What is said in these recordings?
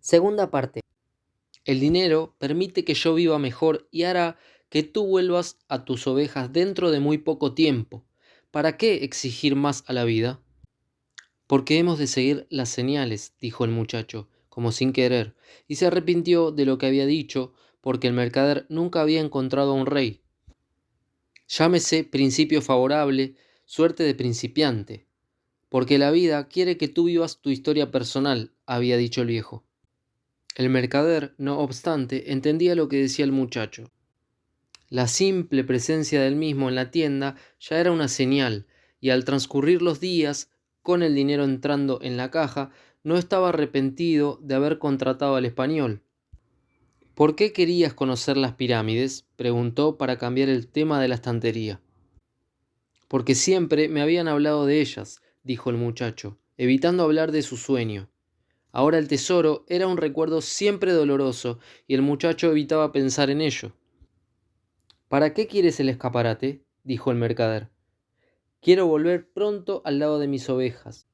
Segunda parte. El dinero permite que yo viva mejor y hará que tú vuelvas a tus ovejas dentro de muy poco tiempo. ¿Para qué exigir más a la vida? Porque hemos de seguir las señales, dijo el muchacho, como sin querer, y se arrepintió de lo que había dicho, porque el mercader nunca había encontrado a un rey. Llámese principio favorable, suerte de principiante, porque la vida quiere que tú vivas tu historia personal, había dicho el viejo. El mercader, no obstante, entendía lo que decía el muchacho. La simple presencia del mismo en la tienda ya era una señal, y al transcurrir los días, con el dinero entrando en la caja, no estaba arrepentido de haber contratado al español. ¿Por qué querías conocer las pirámides?, preguntó para cambiar el tema de la estantería. Porque siempre me habían hablado de ellas, dijo el muchacho, evitando hablar de su sueño. Ahora el tesoro era un recuerdo siempre doloroso, y el muchacho evitaba pensar en ello. ¿Para qué quieres el escaparate?, dijo el mercader. Quiero volver pronto al lado de mis ovejas.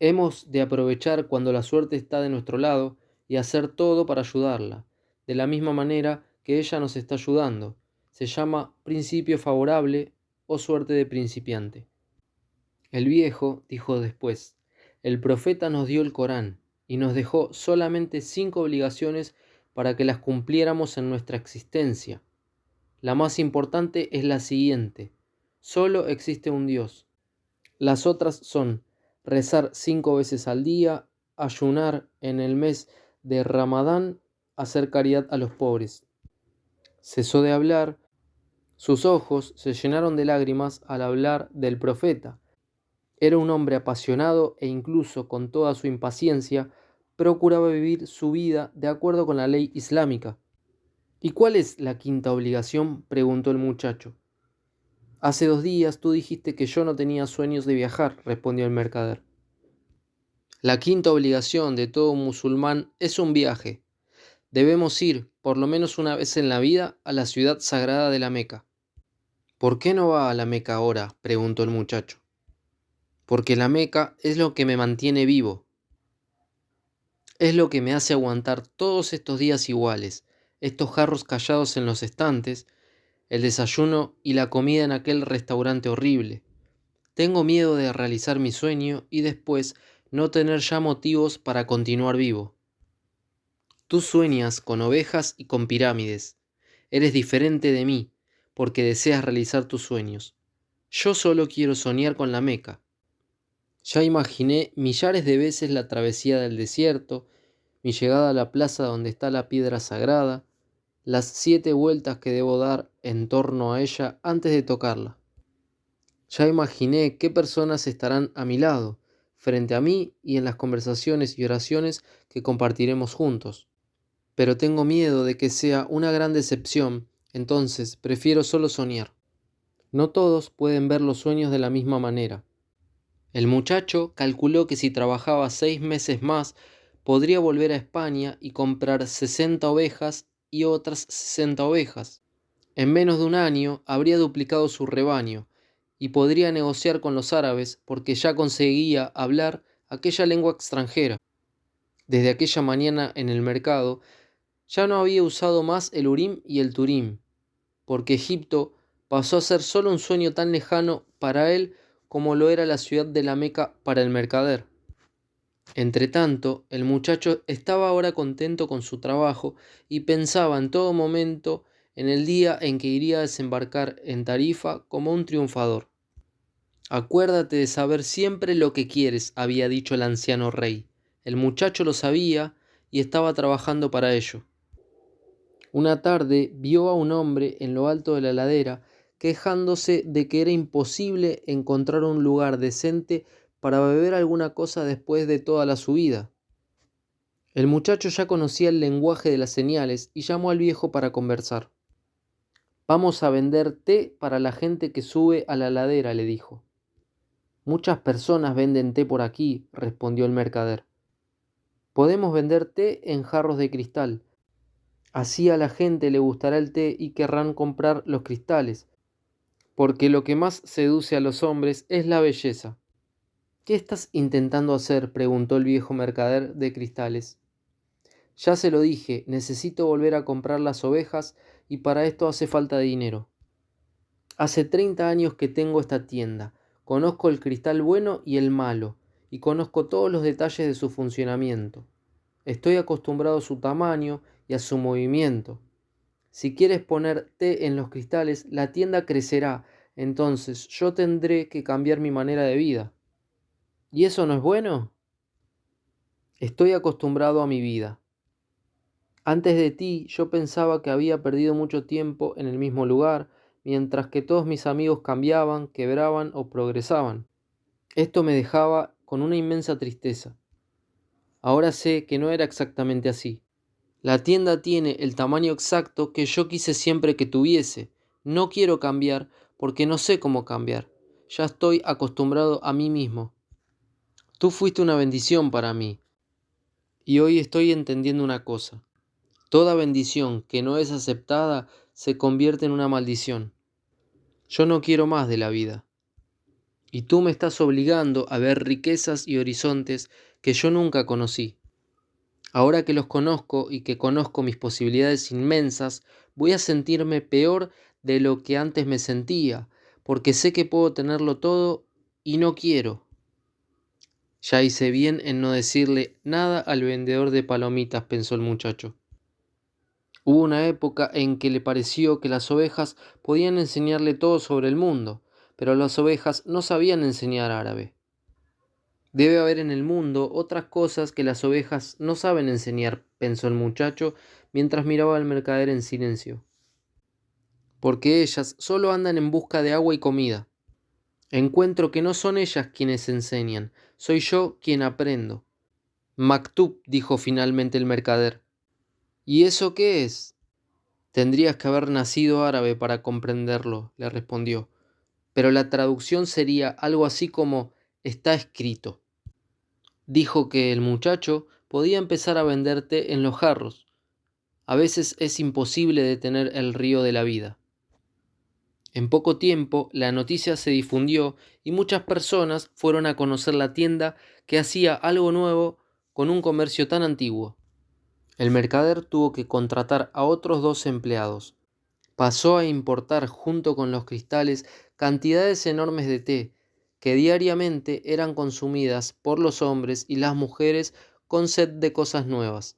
Hemos de aprovechar cuando la suerte está de nuestro lado y hacer todo para ayudarla, de la misma manera que ella nos está ayudando. Se llama principio favorable o suerte de principiante. El viejo dijo después: el profeta nos dio el Corán y nos dejó solamente 5 obligaciones para que las cumpliéramos en nuestra existencia. La más importante es la siguiente: solo existe un Dios. Las otras son rezar 5 veces al día, ayunar en el mes de Ramadán, hacer caridad a los pobres. Cesó de hablar, sus ojos se llenaron de lágrimas al hablar del profeta. Era un hombre apasionado e incluso con toda su impaciencia procuraba vivir su vida de acuerdo con la ley islámica. ¿Y cuál es la quinta obligación?, preguntó el muchacho. Hace 2 días tú dijiste que yo no tenía sueños de viajar, respondió el mercader. La quinta obligación de todo musulmán es un viaje. Debemos ir, por lo menos una vez en la vida, a la ciudad sagrada de la Meca. ¿Por qué no va a la Meca ahora?, preguntó el muchacho. Porque la Meca es lo que me mantiene vivo. Es lo que me hace aguantar todos estos días iguales, estos jarros callados en los estantes, el desayuno y la comida en aquel restaurante horrible. Tengo miedo de realizar mi sueño y después no tener ya motivos para continuar vivo. Tú sueñas con ovejas y con pirámides. Eres diferente de mí, porque deseas realizar tus sueños. Yo solo quiero soñar con la Meca. Ya imaginé millares de veces la travesía del desierto, mi llegada a la plaza donde está la piedra sagrada, las 7 vueltas que debo dar en torno a ella antes de tocarla. Ya imaginé qué personas estarán a mi lado, frente a mí y en las conversaciones y oraciones que compartiremos juntos. Pero tengo miedo de que sea una gran decepción, entonces prefiero solo soñar. No todos pueden ver los sueños de la misma manera. El muchacho calculó que si trabajaba 6 meses más, podría volver a España y comprar 60 ovejas y otras 60 ovejas. En menos de un año habría duplicado su rebaño y podría negociar con los árabes porque ya conseguía hablar aquella lengua extranjera. Desde aquella mañana en el mercado ya no había usado más el Urim y el Turim, porque Egipto pasó a ser solo un sueño tan lejano para él como lo era la ciudad de la Meca para el mercader. Entretanto, el muchacho estaba ahora contento con su trabajo y pensaba en todo momento en el día en que iría a desembarcar en Tarifa como un triunfador. Acuérdate de saber siempre lo que quieres, había dicho el anciano rey. El muchacho lo sabía y estaba trabajando para ello. Una tarde vio a un hombre en lo alto de la ladera quejándose de que era imposible encontrar un lugar decente para beber alguna cosa después de toda la subida. El muchacho ya conocía el lenguaje de las señales y llamó al viejo para conversar. Vamos a vender té para la gente que sube a la ladera, le dijo. Muchas personas venden té por aquí, respondió el mercader. Podemos vender té en jarros de cristal. Así a la gente le gustará el té y querrán comprar los cristales, porque lo que más seduce a los hombres es la belleza. ¿Qué estás intentando hacer?, preguntó el viejo mercader de cristales. Ya se lo dije, necesito volver a comprar las ovejas y para esto hace falta dinero. Hace 30 años que tengo esta tienda. Conozco el cristal bueno y el malo, y conozco todos los detalles de su funcionamiento. Estoy acostumbrado a su tamaño y a su movimiento. Si quieres poner té en los cristales, la tienda crecerá, entonces yo tendré que cambiar mi manera de vida. ¿Y eso no es bueno? Estoy acostumbrado a mi vida. Antes de ti, yo pensaba que había perdido mucho tiempo en el mismo lugar, mientras que todos mis amigos cambiaban, quebraban o progresaban. Esto me dejaba con una inmensa tristeza. Ahora sé que no era exactamente así. La tienda tiene el tamaño exacto que yo quise siempre que tuviese. No quiero cambiar porque no sé cómo cambiar. Ya estoy acostumbrado a mí mismo. Tú fuiste una bendición para mí y hoy estoy entendiendo una cosa. Toda bendición que no es aceptada se convierte en una maldición. Yo no quiero más de la vida. Y tú me estás obligando a ver riquezas y horizontes que yo nunca conocí. Ahora que los conozco y que conozco mis posibilidades inmensas, voy a sentirme peor de lo que antes me sentía, porque sé que puedo tenerlo todo y no quiero. Ya hice bien en no decirle nada al vendedor de palomitas, pensó el muchacho. Hubo una época en que le pareció que las ovejas podían enseñarle todo sobre el mundo, pero las ovejas no sabían enseñar árabe. Debe haber en el mundo otras cosas que las ovejas no saben enseñar, pensó el muchacho mientras miraba al mercader en silencio. Porque ellas solo andan en busca de agua y comida. Encuentro que no son ellas quienes enseñan, soy yo quien aprendo. Maktub, dijo finalmente el mercader. ¿Y eso qué es? Tendrías que haber nacido árabe para comprenderlo, le respondió. Pero la traducción sería algo así como está escrito. Dijo que el muchacho podía empezar a vender té en los jarros. A veces es imposible detener el río de la vida. En poco tiempo la noticia se difundió y muchas personas fueron a conocer la tienda que hacía algo nuevo con un comercio tan antiguo. El mercader tuvo que contratar a otros 2 empleados. Pasó a importar junto con los cristales cantidades enormes de té que diariamente eran consumidas por los hombres y las mujeres con sed de cosas nuevas.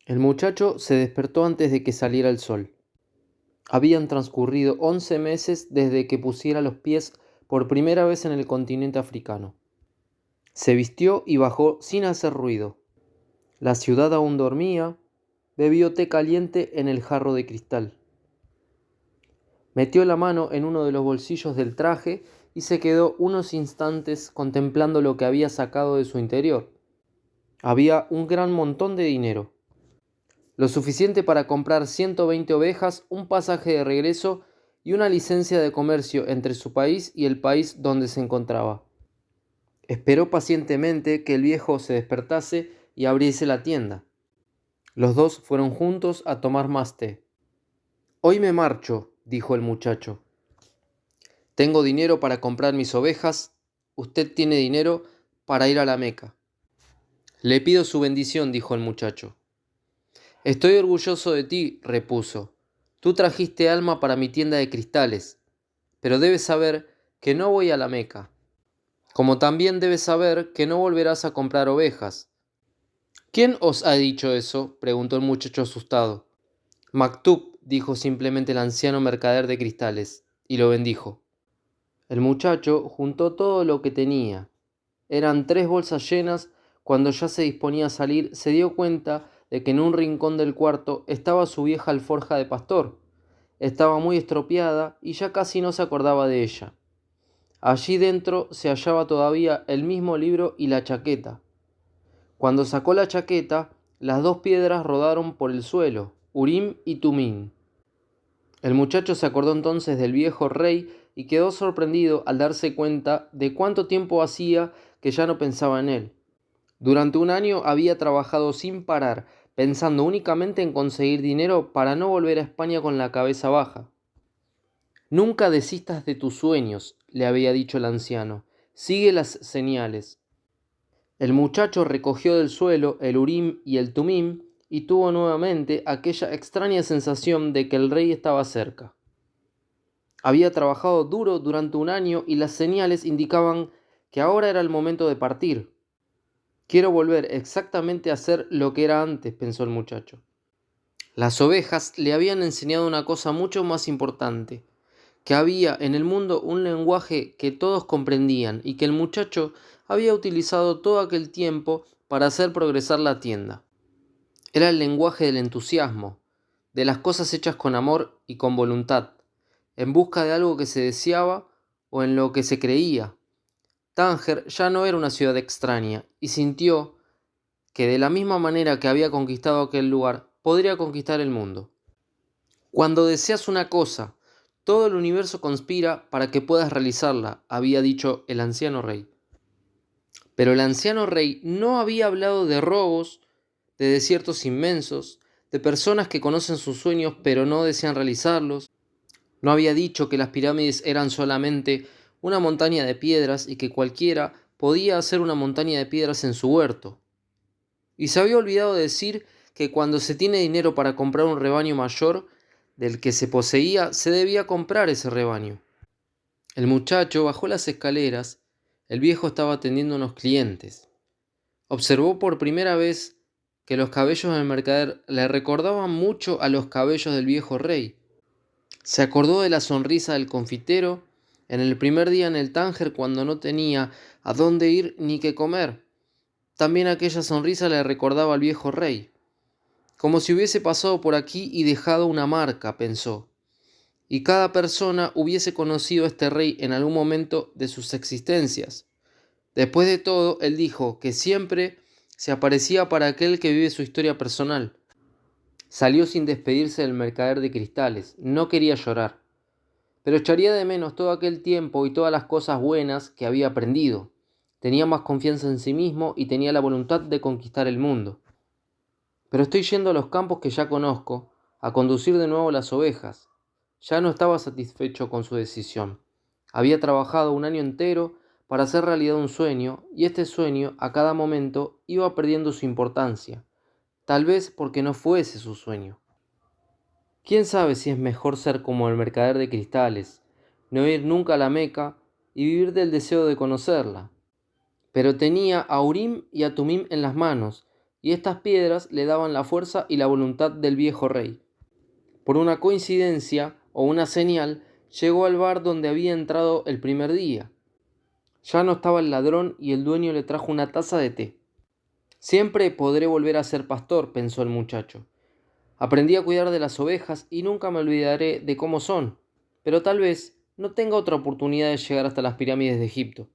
El muchacho se despertó antes de que saliera el sol. Habían transcurrido 11 meses desde que pusiera los pies por primera vez en el continente africano. Se vistió y bajó sin hacer ruido. La ciudad aún dormía, bebió té caliente en el jarro de cristal. Metió la mano en uno de los bolsillos del traje y se quedó unos instantes contemplando lo que había sacado de su interior. Había un gran montón de dinero. Lo suficiente para comprar 120 ovejas, un pasaje de regreso y una licencia de comercio entre su país y el país donde se encontraba. Esperó pacientemente que el viejo se despertase y abriese la tienda. Los 2 fueron juntos a tomar más té. Hoy me marcho, dijo el muchacho. Tengo dinero para comprar mis ovejas, usted tiene dinero para ir a la Meca. Le pido su bendición, dijo el muchacho. Estoy orgulloso de ti, repuso. Tú trajiste alma para mi tienda de cristales, pero debes saber que no voy a la Meca, como también debes saber que no volverás a comprar ovejas. ¿Quién os ha dicho eso?, preguntó el muchacho asustado. Maktub, dijo simplemente el anciano mercader de cristales, y lo bendijo. El muchacho juntó todo lo que tenía. Eran 3 bolsas llenas. Cuando ya se disponía a salir, se dio cuenta de que en un rincón del cuarto estaba su vieja alforja de pastor. Estaba muy estropeada y ya casi no se acordaba de ella. Allí dentro se hallaba todavía el mismo libro y la chaqueta. Cuando sacó la chaqueta, las 2 piedras rodaron por el suelo, Urim y Tumim. El muchacho se acordó entonces del viejo rey y quedó sorprendido al darse cuenta de cuánto tiempo hacía que ya no pensaba en él. Durante un año había trabajado sin parar, pensando únicamente en conseguir dinero para no volver a España con la cabeza baja. Nunca desistas de tus sueños, le había dicho el anciano. Sigue las señales. El muchacho recogió del suelo el Urim y el Tumim y tuvo nuevamente aquella extraña sensación de que el rey estaba cerca. Había trabajado duro durante un año y las señales indicaban que ahora era el momento de partir. Quiero volver exactamente a ser lo que era antes, pensó el muchacho. Las ovejas le habían enseñado una cosa mucho más importante, que había en el mundo un lenguaje que todos comprendían y que el muchacho había utilizado todo aquel tiempo para hacer progresar la tienda. Era el lenguaje del entusiasmo, de las cosas hechas con amor y con voluntad, en busca de algo que se deseaba o en lo que se creía. Tánger ya no era una ciudad extraña y sintió que de la misma manera que había conquistado aquel lugar, podría conquistar el mundo. Cuando deseas una cosa, todo el universo conspira para que puedas realizarla, había dicho el anciano rey. Pero el anciano rey no había hablado de robos, de desiertos inmensos, de personas que conocen sus sueños pero no desean realizarlos. No había dicho que las pirámides eran solamente una montaña de piedras y que cualquiera podía hacer una montaña de piedras en su huerto. Y se había olvidado de decir que cuando se tiene dinero para comprar un rebaño mayor del que se poseía, se debía comprar ese rebaño. El muchacho bajó las escaleras. El viejo estaba atendiendo a unos clientes. Observó por primera vez que los cabellos del mercader le recordaban mucho a los cabellos del viejo rey. Se acordó de la sonrisa del confitero en el primer día en el Tánger cuando no tenía a dónde ir ni qué comer. También aquella sonrisa le recordaba al viejo rey. Como si hubiese pasado por aquí y dejado una marca, pensó. Y cada persona hubiese conocido a este rey en algún momento de sus existencias. Después de todo, él dijo que siempre se aparecía para aquel que vive su historia personal. Salió sin despedirse del mercader de cristales. No quería llorar, pero echaría de menos todo aquel tiempo y todas las cosas buenas que había aprendido. Tenía más confianza en sí mismo y tenía la voluntad de conquistar el mundo. Pero estoy yendo a los campos que ya conozco, a conducir de nuevo las ovejas. Ya no estaba satisfecho con su decisión. Había trabajado un año entero para hacer realidad un sueño, y este sueño a cada momento iba perdiendo su importancia, tal vez porque no fuese su sueño. ¿Quién sabe si es mejor ser como el mercader de cristales, no ir nunca a la Meca y vivir del deseo de conocerla? Pero tenía a Urim y a Tumim en las manos, y estas piedras le daban la fuerza y la voluntad del viejo rey. Por una coincidencia o una señal, llegó al bar donde había entrado el primer día. Ya no estaba el ladrón y el dueño le trajo una taza de té. Siempre podré volver a ser pastor, pensó el muchacho. Aprendí a cuidar de las ovejas y nunca me olvidaré de cómo son, pero tal vez no tenga otra oportunidad de llegar hasta las pirámides de Egipto.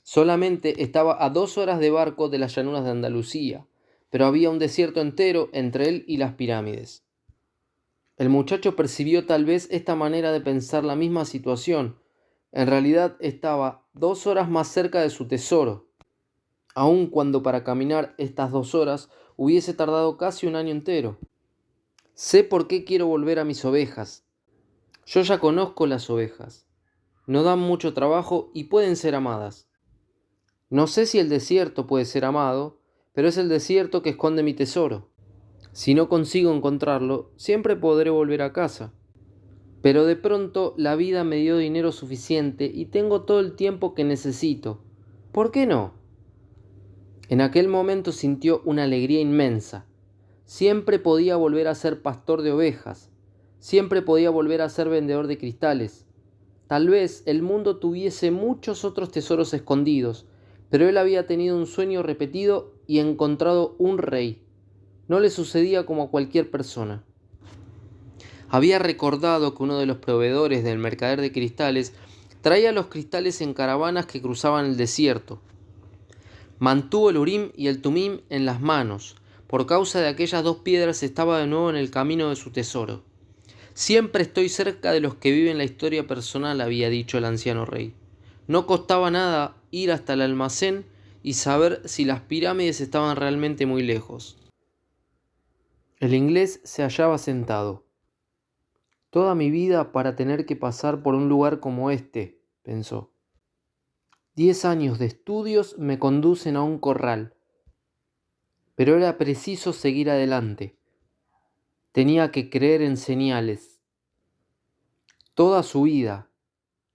Solamente estaba a 2 horas de barco de las llanuras de Andalucía, pero había un desierto entero entre él y las pirámides. El muchacho percibió tal vez esta manera de pensar la misma situación. En realidad estaba 2 horas más cerca de su tesoro, aun cuando para caminar estas 2 horas hubiese tardado casi un año entero. Sé por qué quiero volver a mis ovejas. Yo ya conozco las ovejas. No dan mucho trabajo y pueden ser amadas. No sé si el desierto puede ser amado, pero es el desierto que esconde mi tesoro. Si no consigo encontrarlo, siempre podré volver a casa. Pero de pronto la vida me dio dinero suficiente y tengo todo el tiempo que necesito. ¿Por qué no? En aquel momento sintió una alegría inmensa. Siempre podía volver a ser pastor de ovejas. Siempre podía volver a ser vendedor de cristales. Tal vez el mundo tuviese muchos otros tesoros escondidos, pero él había tenido un sueño repetido y encontrado un rey. No le sucedía como a cualquier persona. Había recordado que uno de los proveedores del mercader de cristales traía los cristales en caravanas que cruzaban el desierto. Mantuvo el Urim y el Tumim en las manos. Por causa de aquellas 2 piedras estaba de nuevo en el camino de su tesoro. Siempre estoy cerca de los que viven la historia personal, había dicho el anciano rey. No costaba nada ir hasta el almacén y saber si las pirámides estaban realmente muy lejos. El inglés se hallaba sentado. Toda mi vida para tener que pasar por un lugar como este, pensó. 10 años de estudios me conducen a un corral, pero era preciso seguir adelante. Tenía que creer en señales. Toda su vida,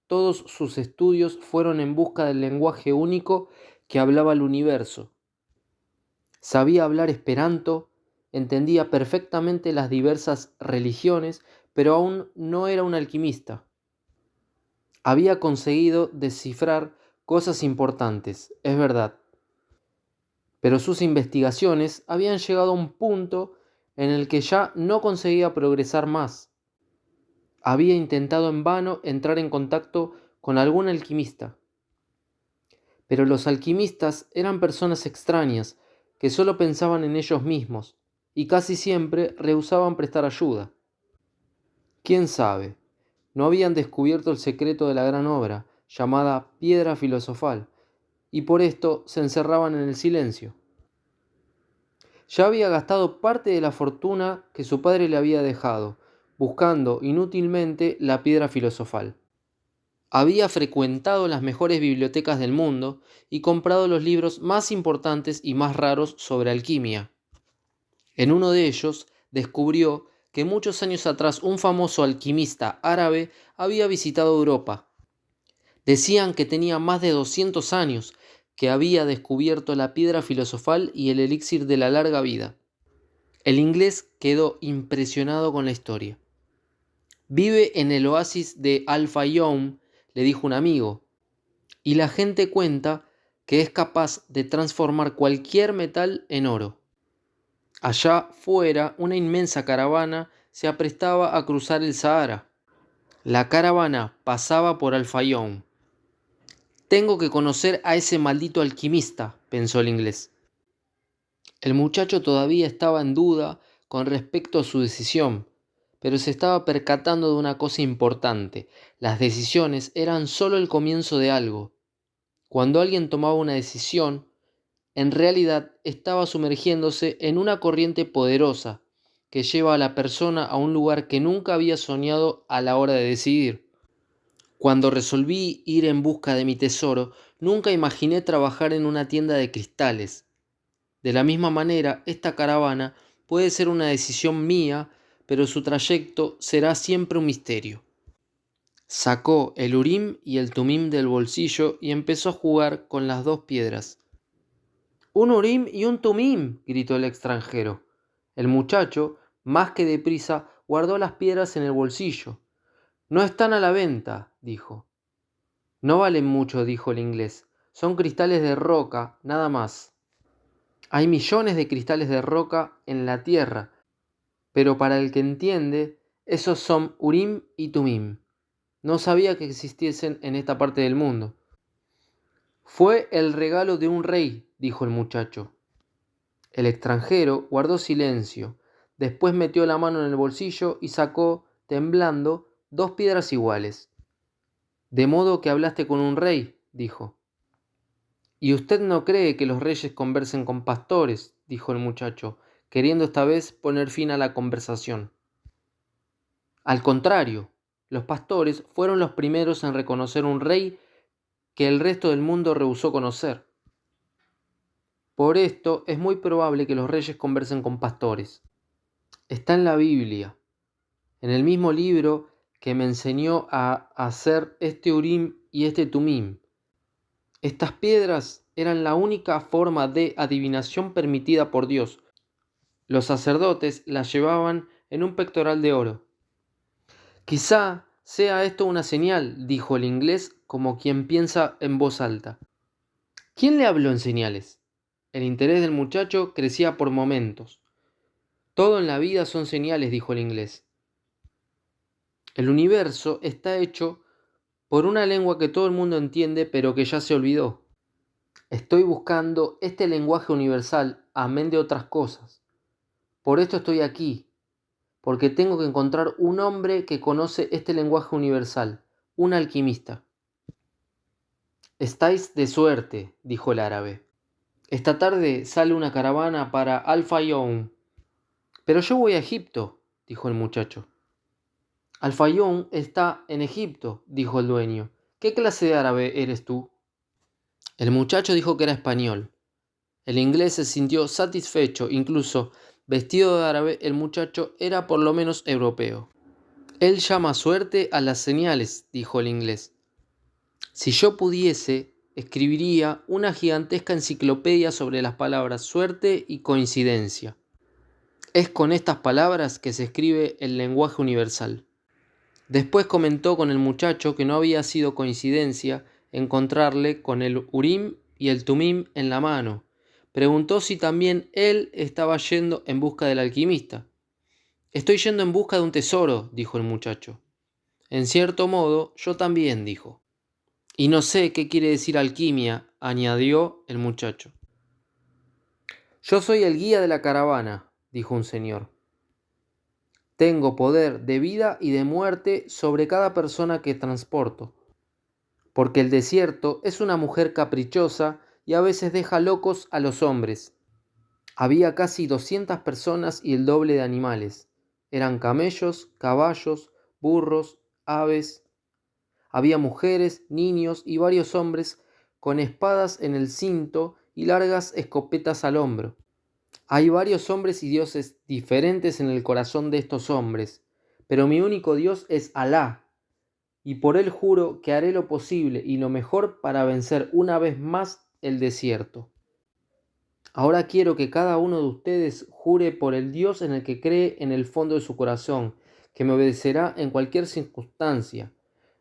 todos sus estudios fueron en busca del lenguaje único que hablaba el universo. Sabía hablar esperanto, entendía perfectamente las diversas religiones, pero aún no era un alquimista. Había conseguido descifrar cosas importantes, es verdad, pero sus investigaciones habían llegado a un punto en el que ya no conseguía progresar más. Había intentado en vano entrar en contacto con algún alquimista, pero los alquimistas eran personas extrañas que solo pensaban en ellos mismos y casi siempre rehusaban prestar ayuda. ¿Quién sabe? No habían descubierto el secreto de la gran obra, llamada piedra filosofal, y por esto se encerraban en el silencio. Ya había gastado parte de la fortuna que su padre le había dejado, buscando inútilmente la piedra filosofal. Había frecuentado las mejores bibliotecas del mundo y comprado los libros más importantes y más raros sobre alquimia. En uno de ellos descubrió que muchos años atrás un famoso alquimista árabe había visitado Europa. Decían que tenía más de 200 años, que había descubierto la piedra filosofal y el elixir de la larga vida. El inglés quedó impresionado con la historia. Vive en el oasis de Al-Fayoum, le dijo un amigo, y la gente cuenta que es capaz de transformar cualquier metal en oro. Allá fuera, una inmensa caravana se aprestaba a cruzar el Sahara. La caravana pasaba por Al-Fayoum. Tengo que conocer a ese maldito alquimista, pensó el inglés. El muchacho todavía estaba en duda con respecto a su decisión, pero se estaba percatando de una cosa importante. Las decisiones eran solo el comienzo de algo. Cuando alguien tomaba una decisión, en realidad estaba sumergiéndose en una corriente poderosa que lleva a la persona a un lugar que nunca había soñado a la hora de decidir. Cuando resolví ir en busca de mi tesoro, nunca imaginé trabajar en una tienda de cristales. De la misma manera, esta caravana puede ser una decisión mía, pero su trayecto será siempre un misterio. Sacó el Urim y el Tumim del bolsillo y empezó a jugar con las dos piedras. ¡Un Urim y un Tumim!, gritó el extranjero. El muchacho, más que deprisa, guardó las piedras en el bolsillo. No están a la venta, dijo. No valen mucho, dijo el inglés. Son cristales de roca, nada más. Hay millones de cristales de roca en la tierra, pero para el que entiende, esos son Urim y Tumim. No sabía que existiesen en esta parte del mundo. Fue el regalo de un rey, dijo el muchacho. El extranjero guardó silencio. Después metió la mano en el bolsillo y sacó, temblando, dos piedras iguales. De modo que hablaste con un rey, dijo. ¿Y usted no cree que los reyes conversen con pastores?, dijo el muchacho, queriendo esta vez poner fin a la conversación. Al contrario, los pastores fueron los primeros en reconocer un rey que el resto del mundo rehusó conocer. Por esto es muy probable que los reyes conversen con pastores. Está en la Biblia, en el mismo libro que me enseñó a hacer este Urim y este Tumim. Estas piedras eran la única forma de adivinación permitida por Dios. Los sacerdotes las llevaban en un pectoral de oro. Quizá sea esto una señal, dijo el inglés como quien piensa en voz alta. ¿Quién le habló en señales? El interés del muchacho crecía por momentos. Todo en la vida son señales, dijo el inglés. El universo está hecho por una lengua que todo el mundo entiende pero que ya se olvidó. Estoy buscando este lenguaje universal, amén de otras cosas. Por esto estoy aquí, porque tengo que encontrar un hombre que conoce este lenguaje universal, un alquimista. Estáis de suerte, dijo el árabe. Esta tarde sale una caravana para Al-Fayoum. Pero yo voy a Egipto, dijo el muchacho. Al-Fayoum está en Egipto, dijo el dueño. ¿Qué clase de árabe eres tú? El muchacho dijo que era español. El inglés se sintió satisfecho, incluso vestido de árabe, el muchacho era por lo menos europeo. Él llama suerte a las señales, dijo el inglés. Si yo pudiese, escribiría una gigantesca enciclopedia sobre las palabras suerte y coincidencia. Es con estas palabras que se escribe el lenguaje universal. Después comentó con el muchacho que no había sido coincidencia encontrarle con el Urim y el Tumim en la mano. Preguntó si también él estaba yendo en busca del alquimista. Estoy yendo en busca de un tesoro, dijo el muchacho. En cierto modo, yo también, dijo. Y no sé qué quiere decir alquimia, añadió el muchacho. Yo soy el guía de la caravana, dijo un señor. Tengo poder de vida y de muerte sobre cada persona que transporto, porque el desierto es una mujer caprichosa y a veces deja locos a los hombres. Había casi 200 personas y el doble de animales. Eran camellos, caballos, burros, aves. Había mujeres, niños y varios hombres con espadas en el cinto y largas escopetas al hombro. Hay varios hombres y dioses diferentes en el corazón de estos hombres, pero mi único Dios es Alá, y por él juro que haré lo posible y lo mejor para vencer una vez más el desierto. Ahora quiero que cada uno de ustedes jure por el Dios en el que cree en el fondo de su corazón, que me obedecerá en cualquier circunstancia.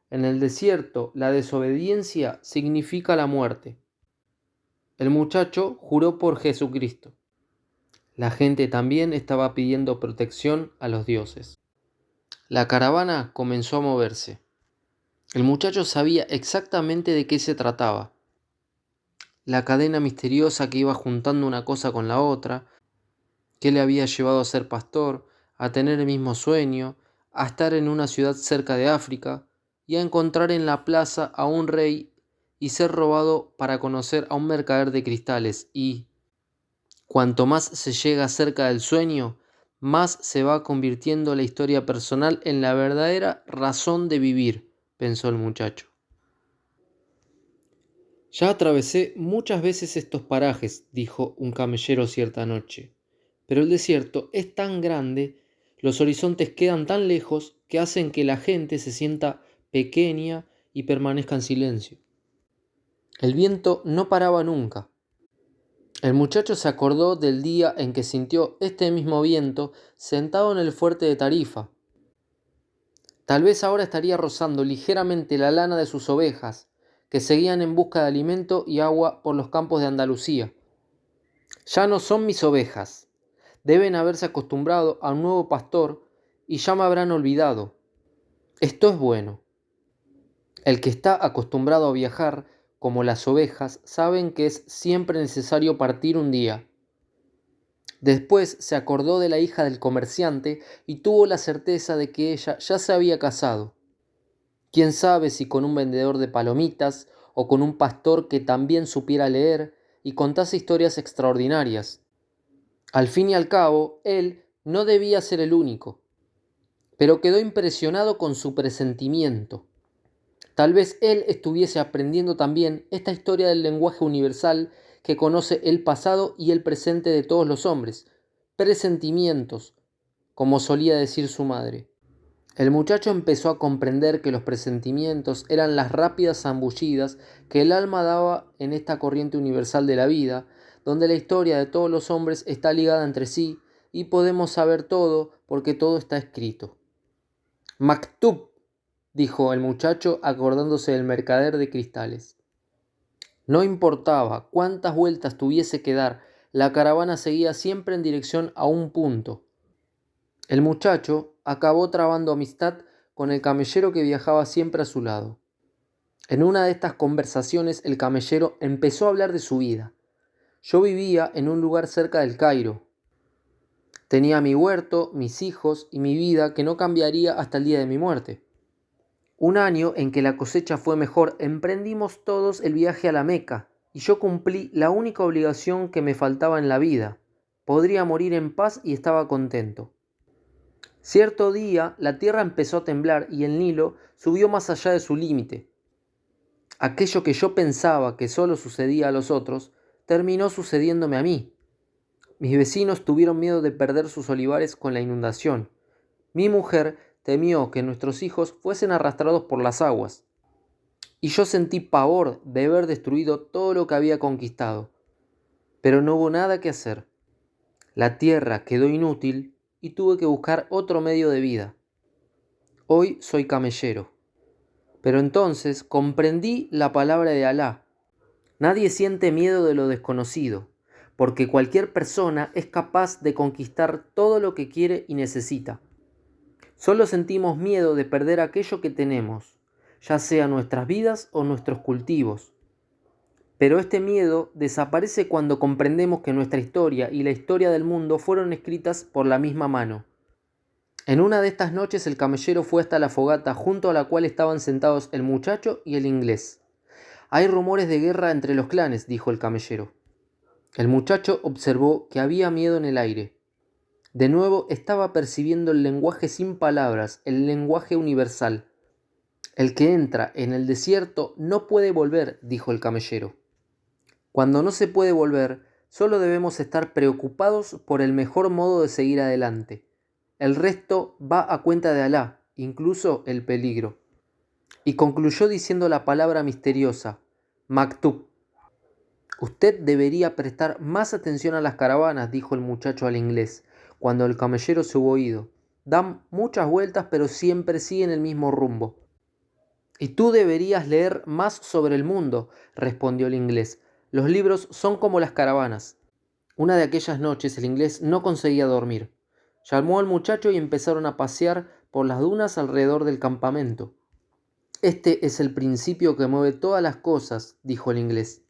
En el desierto, la desobediencia significa la muerte. El muchacho juró por Jesucristo. La gente también estaba pidiendo protección a los dioses. La caravana comenzó a moverse. El muchacho sabía exactamente de qué se trataba. La cadena misteriosa que iba juntando una cosa con la otra, que le había llevado a ser pastor, a tener el mismo sueño, a estar en una ciudad cerca de África y a encontrar en la plaza a un rey y ser robado para conocer a un mercader de cristales y, cuanto más se llega cerca del sueño, más se va convirtiendo la historia personal en la verdadera razón de vivir, pensó el muchacho. Ya atravesé muchas veces estos parajes, dijo un camellero cierta noche, pero el desierto es tan grande, los horizontes quedan tan lejos que hacen que la gente se sienta pequeña y permanezca en silencio. El viento no paraba nunca. El muchacho se acordó del día en que sintió este mismo viento sentado en el fuerte de Tarifa. Tal vez ahora estaría rozando ligeramente la lana de sus ovejas, que seguían en busca de alimento y agua por los campos de Andalucía. Ya no son mis ovejas. Deben haberse acostumbrado a un nuevo pastor y ya me habrán olvidado. Esto es bueno. El que está acostumbrado a viajar, como las ovejas, saben que es siempre necesario partir un día. Después se acordó de la hija del comerciante y tuvo la certeza de que ella ya se había casado. Quién sabe si con un vendedor de palomitas o con un pastor que también supiera leer y contase historias extraordinarias. Al fin y al cabo, él no debía ser el único, pero quedó impresionado con su presentimiento. Tal vez él estuviese aprendiendo también esta historia del lenguaje universal que conoce el pasado y el presente de todos los hombres. Presentimientos, como solía decir su madre. El muchacho empezó a comprender que los presentimientos eran las rápidas zambullidas que el alma daba en esta corriente universal de la vida, donde la historia de todos los hombres está ligada entre sí y podemos saber todo porque todo está escrito. Maktub, dijo el muchacho acordándose del mercader de cristales. No importaba cuántas vueltas tuviese que dar, la caravana seguía siempre en dirección a un punto. El muchacho acabó trabando amistad con el camellero que viajaba siempre a su lado. En una de estas conversaciones el camellero empezó a hablar de su vida. Yo vivía en un lugar cerca del Cairo. Tenía mi huerto, mis hijos y mi vida que no cambiaría hasta el día de mi muerte. Un año en que la cosecha fue mejor, emprendimos todos el viaje a la Meca y yo cumplí la única obligación que me faltaba en la vida. Podría morir en paz y estaba contento. Cierto día la tierra empezó a temblar y el Nilo subió más allá de su límite. Aquello que yo pensaba que solo sucedía a los otros, terminó sucediéndome a mí. Mis vecinos tuvieron miedo de perder sus olivares con la inundación. Mi mujer temió que nuestros hijos fuesen arrastrados por las aguas. Y yo sentí pavor de haber destruido todo lo que había conquistado. Pero no hubo nada que hacer. La tierra quedó inútil y tuve que buscar otro medio de vida. Hoy soy camellero. Pero entonces comprendí la palabra de Alá. Nadie siente miedo de lo desconocido, porque cualquier persona es capaz de conquistar todo lo que quiere y necesita. Solo sentimos miedo de perder aquello que tenemos, ya sea nuestras vidas o nuestros cultivos. Pero este miedo desaparece cuando comprendemos que nuestra historia y la historia del mundo fueron escritas por la misma mano. En una de estas noches el camellero fue hasta la fogata junto a la cual estaban sentados el muchacho y el inglés. Hay rumores de guerra entre los clanes, dijo el camellero. El muchacho observó que había miedo en el aire. De nuevo estaba percibiendo el lenguaje sin palabras, el lenguaje universal. El que entra en el desierto no puede volver, dijo el camellero. Cuando no se puede volver, solo debemos estar preocupados por el mejor modo de seguir adelante. El resto va a cuenta de Alá, incluso el peligro. Y concluyó diciendo la palabra misteriosa, Maktub. Usted debería prestar más atención a las caravanas, dijo el muchacho al inglés, cuando el camellero se hubo ido. Dan muchas vueltas, pero siempre siguen el mismo rumbo. Y tú deberías leer más sobre el mundo, respondió el inglés. Los libros son como las caravanas. Una de aquellas noches el inglés no conseguía dormir. Llamó al muchacho y empezaron a pasear por las dunas alrededor del campamento. Este es el principio que mueve todas las cosas, dijo el inglés.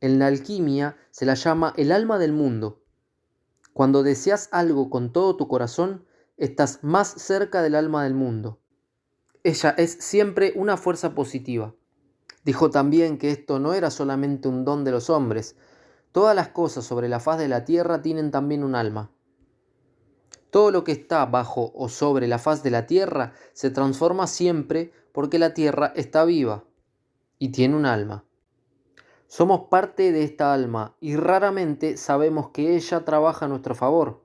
En la alquimia se la llama el alma del mundo. Cuando deseas algo con todo tu corazón, estás más cerca del alma del mundo. Ella es siempre una fuerza positiva. Dijo también que esto no era solamente un don de los hombres. Todas las cosas sobre la faz de la tierra tienen también un alma. Todo lo que está bajo o sobre la faz de la tierra se transforma siempre porque la tierra está viva y tiene un alma. Somos parte de esta alma y raramente sabemos que ella trabaja a nuestro favor.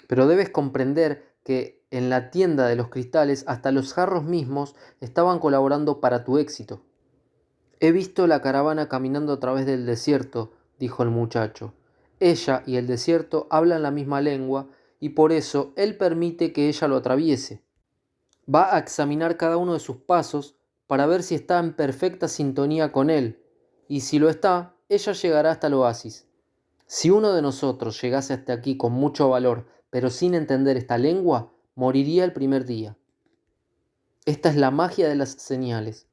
Pero debes comprender que en la tienda de los cristales hasta los jarros mismos estaban colaborando para tu éxito. He visto la caravana caminando a través del desierto, dijo el muchacho. Ella y el desierto hablan la misma lengua y por eso él permite que ella lo atraviese. Va a examinar cada uno de sus pasos para ver si está en perfecta sintonía con él, y si lo está, ella llegará hasta el oasis. Si uno de nosotros llegase hasta aquí con mucho valor, pero sin entender esta lengua, moriría el primer día. Esta es la magia de las señales.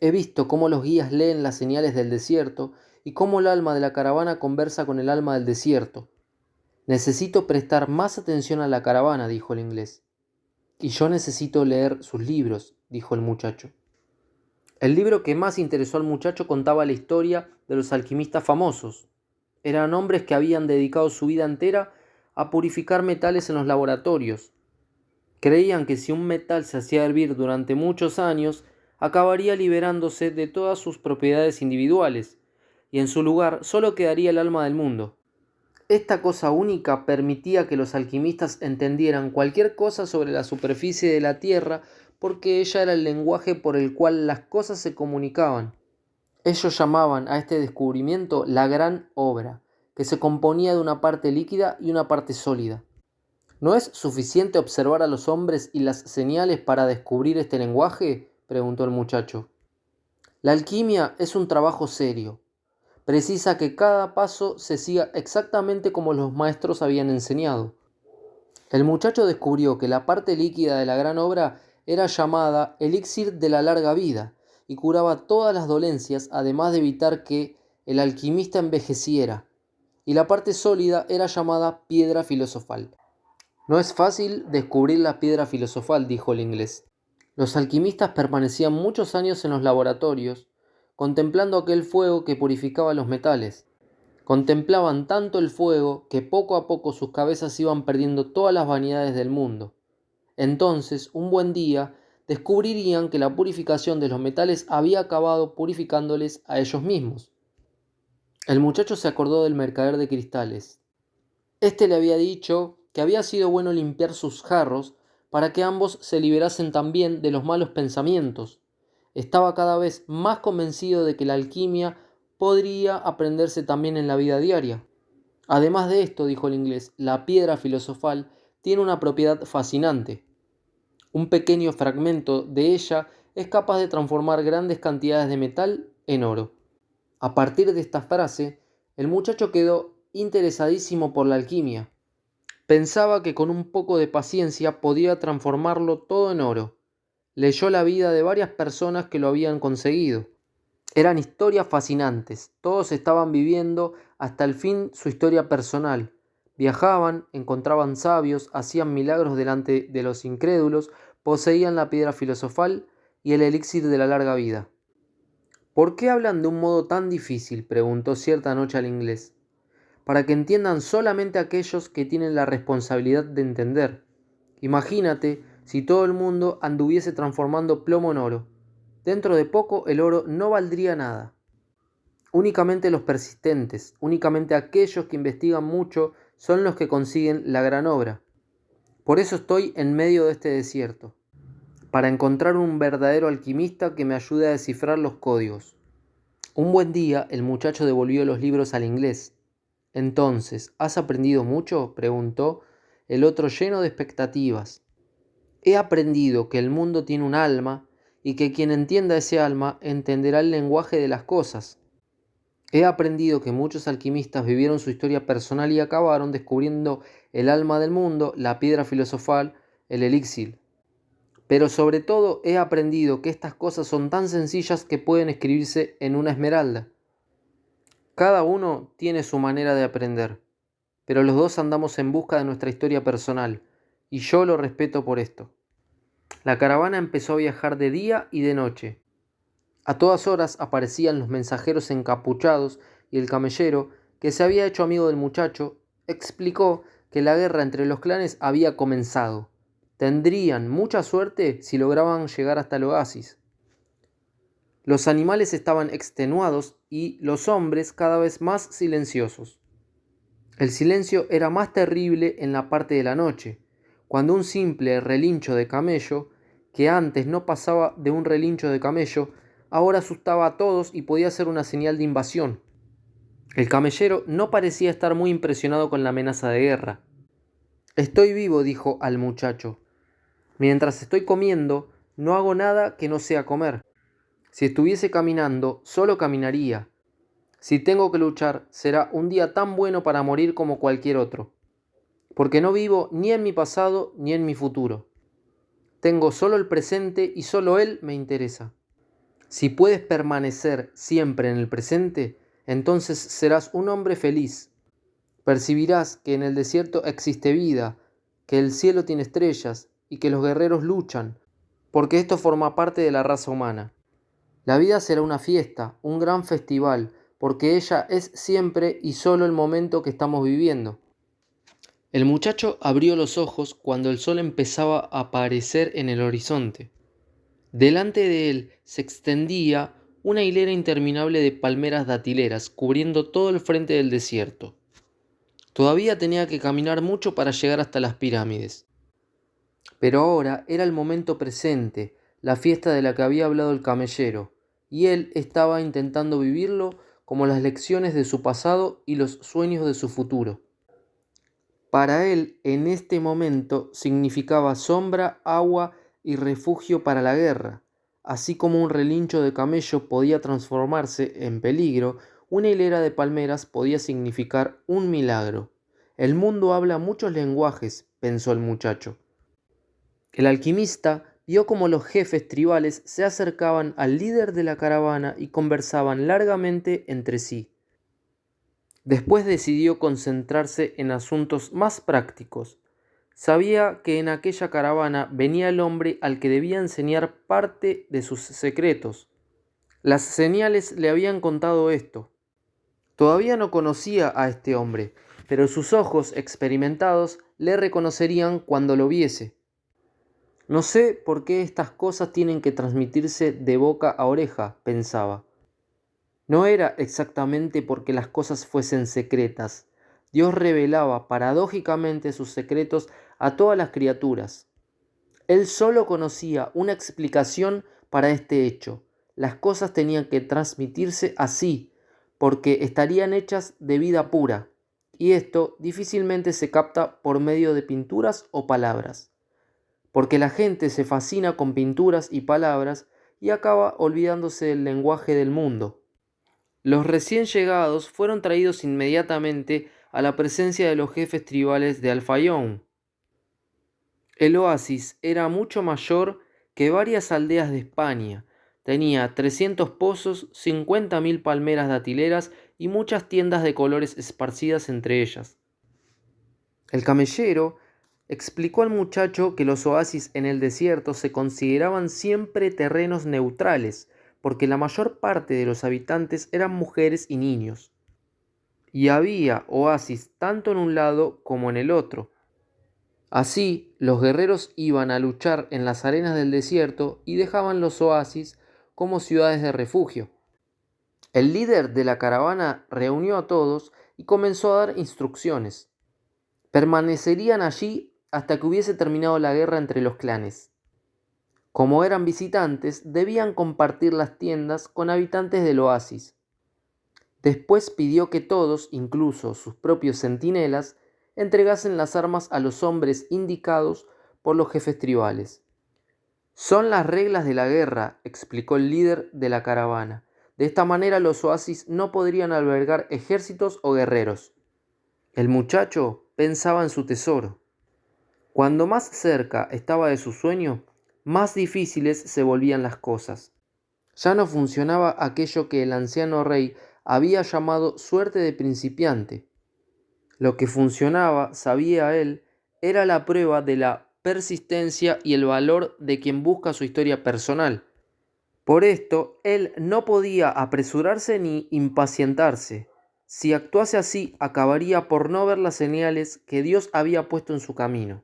He visto cómo los guías leen las señales del desierto y cómo el alma de la caravana conversa con el alma del desierto. Necesito prestar más atención a la caravana, dijo el inglés. Y yo necesito leer sus libros, dijo el muchacho. El libro que más interesó al muchacho contaba la historia de los alquimistas famosos. Eran hombres que habían dedicado su vida entera a purificar metales en los laboratorios. Creían que si un metal se hacía hervir durante muchos años, acabaría liberándose de todas sus propiedades individuales, y en su lugar solo quedaría el alma del mundo. Esta cosa única permitía que los alquimistas entendieran cualquier cosa sobre la superficie de la Tierra porque ella era el lenguaje por el cual las cosas se comunicaban. Ellos llamaban a este descubrimiento la gran obra, que se componía de una parte líquida y una parte sólida. ¿No es suficiente observar a los hombres y las señales para descubrir este lenguaje?, preguntó el muchacho. La alquimia es un trabajo serio. Precisa que cada paso se siga exactamente como los maestros habían enseñado. El muchacho descubrió que la parte líquida de la gran obra era llamada elixir de la larga vida y curaba todas las dolencias, además de evitar que el alquimista envejeciera, y la parte sólida era llamada piedra filosofal. No es fácil descubrir la piedra filosofal, dijo el inglés. Los alquimistas permanecían muchos años en los laboratorios, contemplando aquel fuego que purificaba los metales. Contemplaban tanto el fuego que poco a poco sus cabezas iban perdiendo todas las vanidades del mundo. Entonces, un buen día, descubrirían que la purificación de los metales había acabado purificándoles a ellos mismos. El muchacho se acordó del mercader de cristales. Este le había dicho que había sido bueno limpiar sus jarros para que ambos se liberasen también de los malos pensamientos. Estaba cada vez más convencido de que la alquimia podría aprenderse también en la vida diaria. Además de esto, dijo el inglés, la piedra filosofal tiene una propiedad fascinante. Un pequeño fragmento de ella es capaz de transformar grandes cantidades de metal en oro. A partir de esta frase, el muchacho quedó interesadísimo por la alquimia. Pensaba que con un poco de paciencia podía transformarlo todo en oro. Leyó la vida de varias personas que lo habían conseguido. Eran historias fascinantes. Todos estaban viviendo hasta el fin su historia personal. Viajaban, encontraban sabios, hacían milagros delante de los incrédulos, poseían la piedra filosofal y el elixir de la larga vida. ¿Por qué hablan de un modo tan difícil?, preguntó cierta noche al inglés. Para que entiendan solamente aquellos que tienen la responsabilidad de entender. Imagínate si todo el mundo anduviese transformando plomo en oro. Dentro de poco el oro no valdría nada. Únicamente los persistentes, únicamente aquellos que investigan mucho son los que consiguen la gran obra. Por eso estoy en medio de este desierto, para encontrar un verdadero alquimista que me ayude a descifrar los códigos. Un buen día el muchacho devolvió los libros al inglés. Entonces, ¿has aprendido mucho?, preguntó el otro lleno de expectativas. He aprendido que el mundo tiene un alma y que quien entienda ese alma entenderá el lenguaje de las cosas. He aprendido que muchos alquimistas vivieron su historia personal y acabaron descubriendo el alma del mundo, la piedra filosofal, el elixir. Pero sobre todo he aprendido que estas cosas son tan sencillas que pueden escribirse en una esmeralda. Cada uno tiene su manera de aprender, pero los dos andamos en busca de nuestra historia personal, y yo lo respeto por esto. La caravana empezó a viajar de día y de noche. A todas horas aparecían los mensajeros encapuchados y el camellero, que se había hecho amigo del muchacho, explicó que la guerra entre los clanes había comenzado. Tendrían mucha suerte si lograban llegar hasta el oasis. Los animales estaban extenuados y los hombres cada vez más silenciosos. El silencio era más terrible en la parte de la noche, cuando un simple relincho de camello, que antes no pasaba de un relincho de camello, ahora asustaba a todos y podía ser una señal de invasión. El camellero no parecía estar muy impresionado con la amenaza de guerra. «Estoy vivo», dijo al muchacho. «Mientras estoy comiendo, no hago nada que no sea comer. Si estuviese caminando, solo caminaría. Si tengo que luchar, será un día tan bueno para morir como cualquier otro. Porque no vivo ni en mi pasado ni en mi futuro. Tengo solo el presente y solo él me interesa. Si puedes permanecer siempre en el presente, entonces serás un hombre feliz. Percibirás que en el desierto existe vida, que el cielo tiene estrellas y que los guerreros luchan, porque esto forma parte de la raza humana. La vida será una fiesta, un gran festival, porque ella es siempre y solo el momento que estamos viviendo». El muchacho abrió los ojos cuando el sol empezaba a aparecer en el horizonte. Delante de él se extendía una hilera interminable de palmeras datileras, cubriendo todo el frente del desierto. Todavía tenía que caminar mucho para llegar hasta las pirámides. Pero ahora era el momento presente, la fiesta de la que había hablado el camellero, y él estaba intentando vivirlo como las lecciones de su pasado y los sueños de su futuro. Para él, en este momento, significaba sombra, agua y refugio para la guerra. Así como un relincho de camello podía transformarse en peligro, una hilera de palmeras podía significar un milagro. El mundo habla muchos lenguajes, pensó el muchacho. El alquimista vio cómo los jefes tribales se acercaban al líder de la caravana y conversaban largamente entre sí. Después decidió concentrarse en asuntos más prácticos. Sabía que en aquella caravana venía el hombre al que debía enseñar parte de sus secretos. Las señales le habían contado esto. Todavía no conocía a este hombre, pero sus ojos experimentados le reconocerían cuando lo viese. No sé por qué estas cosas tienen que transmitirse de boca a oreja, pensaba. No era exactamente porque las cosas fuesen secretas. Dios revelaba paradójicamente sus secretos a todas las criaturas. Él solo conocía una explicación para este hecho. Las cosas tenían que transmitirse así, porque estarían hechas de vida pura, y esto difícilmente se capta por medio de pinturas o palabras, porque la gente se fascina con pinturas y palabras y acaba olvidándose del lenguaje del mundo. Los recién llegados fueron traídos inmediatamente a la presencia de los jefes tribales de Al-Fayón. El oasis era mucho mayor que varias aldeas de España. Tenía 300 pozos, 50.000 palmeras datileras y muchas tiendas de colores esparcidas entre ellas. El camellero explicó al muchacho que los oasis en el desierto se consideraban siempre terrenos neutrales, porque la mayor parte de los habitantes eran mujeres y niños. Y había oasis tanto en un lado como en el otro. Así, los guerreros iban a luchar en las arenas del desierto y dejaban los oasis como ciudades de refugio. El líder de la caravana reunió a todos y comenzó a dar instrucciones. Permanecerían allí hasta que hubiese terminado la guerra entre los clanes. Como eran visitantes, debían compartir las tiendas con habitantes del oasis. Después pidió que todos, incluso sus propios centinelas, entregasen las armas a los hombres indicados por los jefes tribales. Son las reglas de la guerra, explicó el líder de la caravana. De esta manera los oasis no podrían albergar ejércitos o guerreros. El muchacho pensaba en su tesoro. Cuando más cerca estaba de su sueño, más difíciles se volvían las cosas. Ya no funcionaba aquello que el anciano rey había llamado suerte de principiante. Lo que funcionaba, sabía él, era la prueba de la persistencia y el valor de quien busca su historia personal. Por esto, él no podía apresurarse ni impacientarse. Si actuase así, acabaría por no ver las señales que Dios había puesto en su camino.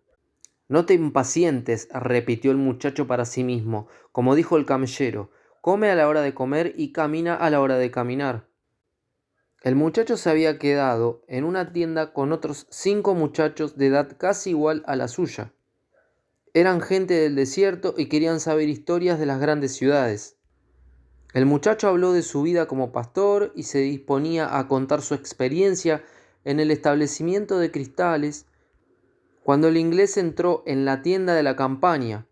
No te impacientes, repitió el muchacho para sí mismo, como dijo el camellero, come a la hora de comer y camina a la hora de caminar. El muchacho se había quedado en una tienda con otros 5 muchachos de edad casi igual a la suya. Eran gente del desierto y querían saber historias de las grandes ciudades. El muchacho habló de su vida como pastor y se disponía a contar su experiencia en el establecimiento de cristales cuando el inglés entró en la tienda de la campaña.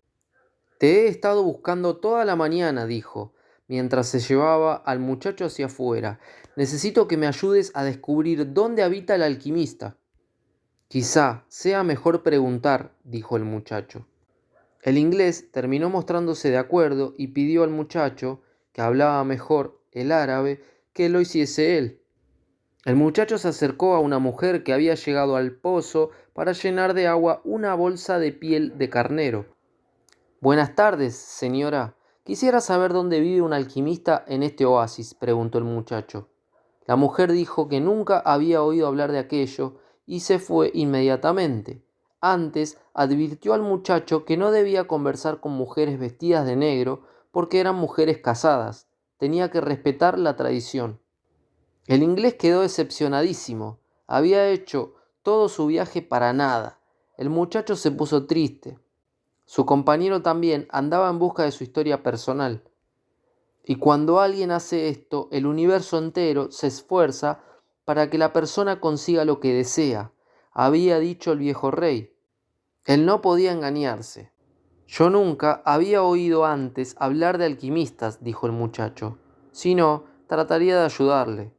Te he estado buscando toda la mañana, dijo, mientras se llevaba al muchacho hacia afuera. Necesito que me ayudes a descubrir dónde habita el alquimista. Quizá sea mejor preguntar, dijo el muchacho. El inglés terminó mostrándose de acuerdo y pidió al muchacho, que hablaba mejor el árabe, que lo hiciese él. El muchacho se acercó a una mujer que había llegado al pozo para llenar de agua una bolsa de piel de carnero. Buenas tardes, señora. Quisiera saber dónde vive un alquimista en este oasis, preguntó el muchacho. La mujer dijo que nunca había oído hablar de aquello y se fue inmediatamente. Antes advirtió al muchacho que no debía conversar con mujeres vestidas de negro porque eran mujeres casadas. Tenía que respetar la tradición. El inglés quedó decepcionadísimo. Había hecho todo su viaje para nada. El muchacho se puso triste. Su compañero también andaba en busca de su historia personal. Y cuando alguien hace esto, el universo entero se esfuerza para que la persona consiga lo que desea, había dicho el viejo rey. Él no podía engañarse. Yo nunca había oído antes hablar de alquimistas, dijo el muchacho. Si no, trataría de ayudarle.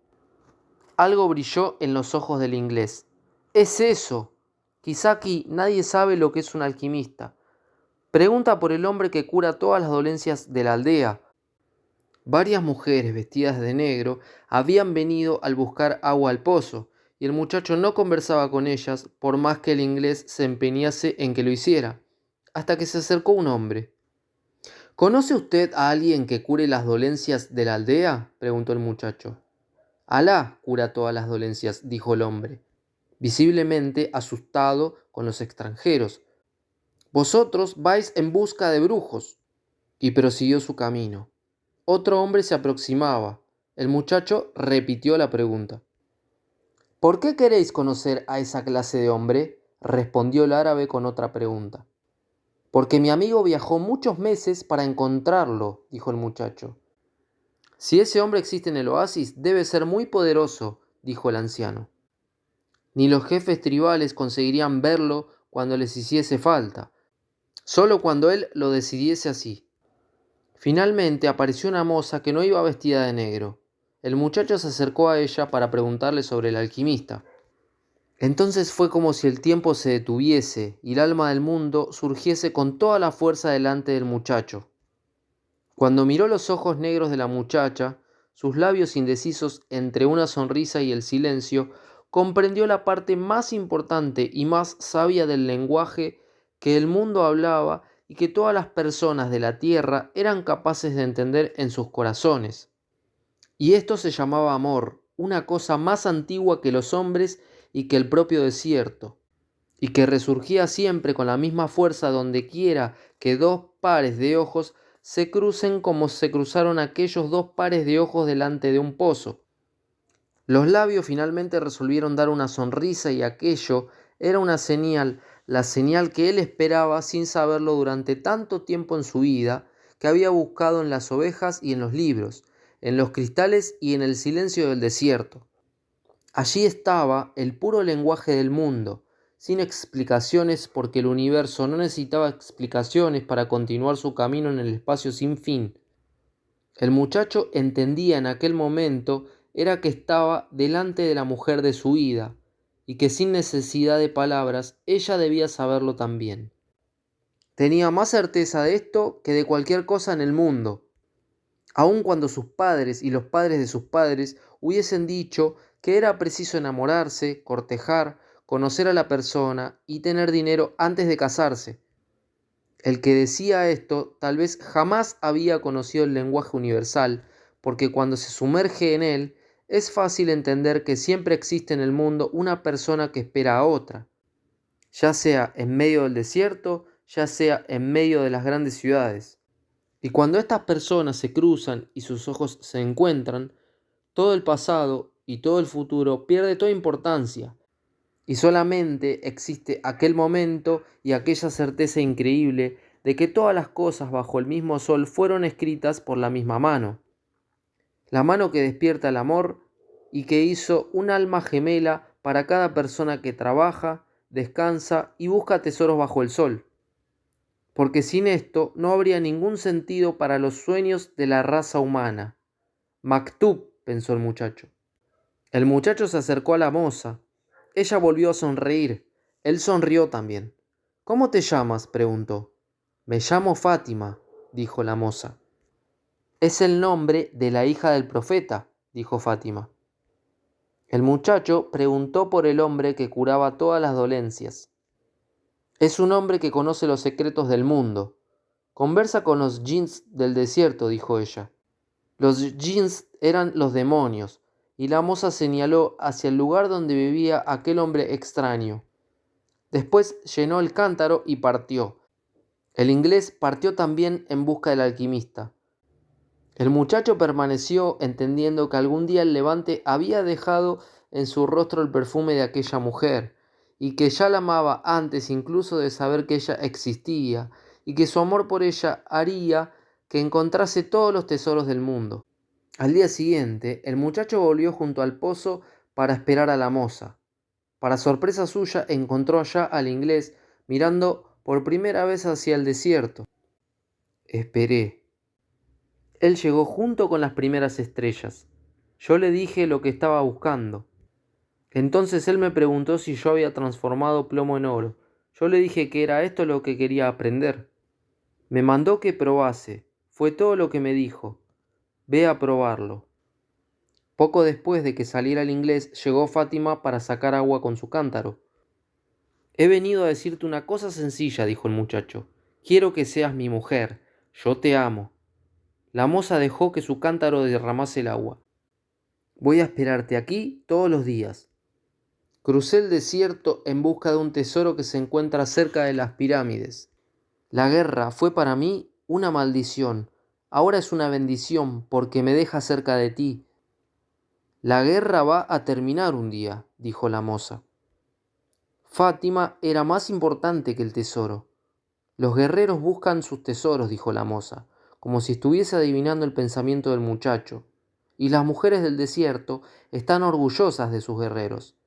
Algo brilló en los ojos del inglés. ¡Es eso! Quizá aquí nadie sabe lo que es un alquimista. Pregunta por el hombre que cura todas las dolencias de la aldea. Varias mujeres vestidas de negro habían venido al buscar agua al pozo, y el muchacho no conversaba con ellas por más que el inglés se empeñase en que lo hiciera, hasta que se acercó un hombre. ¿Conoce usted a alguien que cure las dolencias de la aldea?, preguntó el muchacho. Alá cura todas las dolencias, dijo el hombre, visiblemente asustado con los extranjeros. Vosotros vais en busca de brujos. Y prosiguió su camino. Otro hombre se aproximaba. El muchacho repitió la pregunta. ¿Por qué queréis conocer a esa clase de hombre? Respondió el árabe con otra pregunta. Porque mi amigo viajó muchos meses para encontrarlo, dijo el muchacho. Si ese hombre existe en el oasis, debe ser muy poderoso, dijo el anciano. Ni los jefes tribales conseguirían verlo cuando les hiciese falta, solo cuando él lo decidiese así. Finalmente apareció una moza que no iba vestida de negro. El muchacho se acercó a ella para preguntarle sobre el alquimista. Entonces fue como si el tiempo se detuviese y el alma del mundo surgiese con toda la fuerza delante del muchacho. Cuando miró los ojos negros de la muchacha, sus labios indecisos entre una sonrisa y el silencio, comprendió la parte más importante y más sabia del lenguaje que el mundo hablaba y que todas las personas de la tierra eran capaces de entender en sus corazones. Y esto se llamaba amor, una cosa más antigua que los hombres y que el propio desierto, y que resurgía siempre con la misma fuerza donde quiera que dos pares de ojos se crucen como se cruzaron aquellos dos pares de ojos delante de un pozo. Los labios finalmente resolvieron dar una sonrisa y aquello era una señal, la señal que él esperaba sin saberlo durante tanto tiempo en su vida, que había buscado en las ovejas y en los libros, en los cristales y en el silencio del desierto. Allí estaba el puro lenguaje del mundo, sin explicaciones porque el universo no necesitaba explicaciones para continuar su camino en el espacio sin fin. El muchacho entendía en aquel momento era que estaba delante de la mujer de su vida y que sin necesidad de palabras ella debía saberlo también. Tenía más certeza de esto que de cualquier cosa en el mundo, aun cuando sus padres y los padres de sus padres hubiesen dicho que era preciso enamorarse, cortejar, conocer a la persona y tener dinero antes de casarse. El que decía esto tal vez jamás había conocido el lenguaje universal, porque cuando se sumerge en él, es fácil entender que siempre existe en el mundo una persona que espera a otra, ya sea en medio del desierto, ya sea en medio de las grandes ciudades. Y cuando estas personas se cruzan y sus ojos se encuentran, todo el pasado y todo el futuro pierde toda importancia, y solamente existe aquel momento y aquella certeza increíble de que todas las cosas bajo el mismo sol fueron escritas por la misma mano. La mano que despierta el amor y que hizo un alma gemela para cada persona que trabaja, descansa y busca tesoros bajo el sol. Porque sin esto no habría ningún sentido para los sueños de la raza humana. Maktub, pensó el muchacho. El muchacho se acercó a la moza. Ella volvió a sonreír. Él sonrió también. ¿Cómo te llamas?, preguntó. Me llamo Fátima, dijo la moza. Es el nombre de la hija del profeta, dijo Fátima. El muchacho preguntó por el hombre que curaba todas las dolencias. Es un hombre que conoce los secretos del mundo. Conversa con los djinns del desierto, dijo ella. Los djinns eran los demonios, y la moza señaló hacia el lugar donde vivía aquel hombre extraño. Después llenó el cántaro y partió. El inglés partió también en busca del alquimista. El muchacho permaneció entendiendo que algún día el levante había dejado en su rostro el perfume de aquella mujer, y que ya la amaba antes incluso de saber que ella existía, y que su amor por ella haría que encontrase todos los tesoros del mundo. Al día siguiente, el muchacho volvió junto al pozo para esperar a la moza. Para sorpresa suya, encontró allá al inglés mirando por primera vez hacia el desierto. Esperé. Él llegó junto con las primeras estrellas. Yo le dije lo que estaba buscando. Entonces él me preguntó si yo había transformado plomo en oro. Yo le dije que era esto lo que quería aprender. Me mandó que probase. Fue todo lo que me dijo. Ve a probarlo. Poco después de que saliera el inglés, llegó Fátima para sacar agua con su cántaro. He venido a decirte una cosa sencilla, dijo el muchacho. Quiero que seas mi mujer. Yo te amo. La moza dejó que su cántaro derramase el agua. Voy a esperarte aquí todos los días. Crucé el desierto en busca de un tesoro que se encuentra cerca de las pirámides. La guerra fue para mí una maldición. Ahora es una bendición porque me deja cerca de ti. La guerra va a terminar un día, dijo la moza. Fátima era más importante que el tesoro. Los guerreros buscan sus tesoros, dijo la moza, como si estuviese adivinando el pensamiento del muchacho. Y las mujeres del desierto están orgullosas de sus guerreros.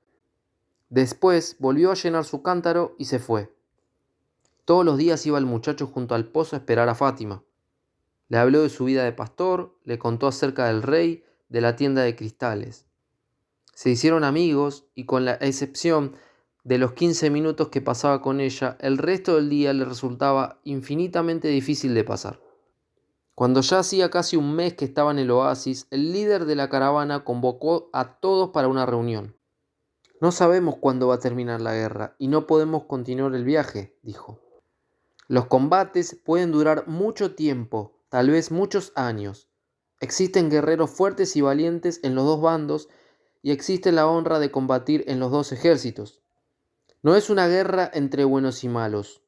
Después volvió a llenar su cántaro y se fue. Todos los días iba el muchacho junto al pozo a esperar a Fátima. Le habló de su vida de pastor, le contó acerca del rey, de la tienda de cristales. Se hicieron amigos y con la excepción de los 15 minutos que pasaba con ella, el resto del día le resultaba infinitamente difícil de pasar. Cuando ya hacía casi un mes que estaba en el oasis, el líder de la caravana convocó a todos para una reunión. No sabemos cuándo va a terminar la guerra y no podemos continuar el viaje, dijo. Los combates pueden durar mucho tiempo, tal vez muchos años. Existen guerreros fuertes y valientes en los dos bandos y existe la honra de combatir en los dos ejércitos. No es una guerra entre buenos y malos.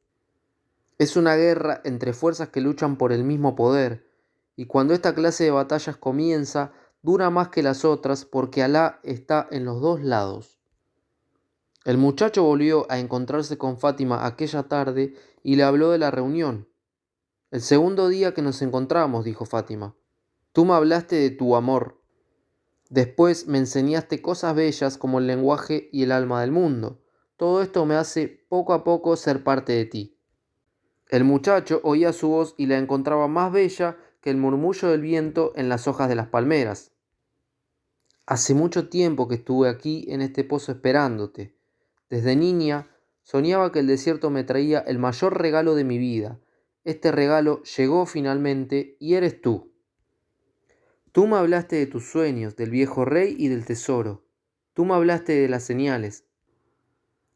Es una guerra entre fuerzas que luchan por el mismo poder. Y cuando esta clase de batallas comienza, dura más que las otras porque Alá está en los dos lados. El muchacho volvió a encontrarse con Fátima aquella tarde y le habló de la reunión. El segundo día que nos encontramos, dijo Fátima, tú me hablaste de tu amor. Después me enseñaste cosas bellas como el lenguaje y el alma del mundo. Todo esto me hace poco a poco ser parte de ti. El muchacho oía su voz y la encontraba más bella que el murmullo del viento en las hojas de las palmeras. Hace mucho tiempo que estuve aquí en este pozo esperándote. Desde niña soñaba que el desierto me traía el mayor regalo de mi vida. Este regalo llegó finalmente y eres tú. Tú me hablaste de tus sueños, del viejo rey y del tesoro. Tú me hablaste de las señales.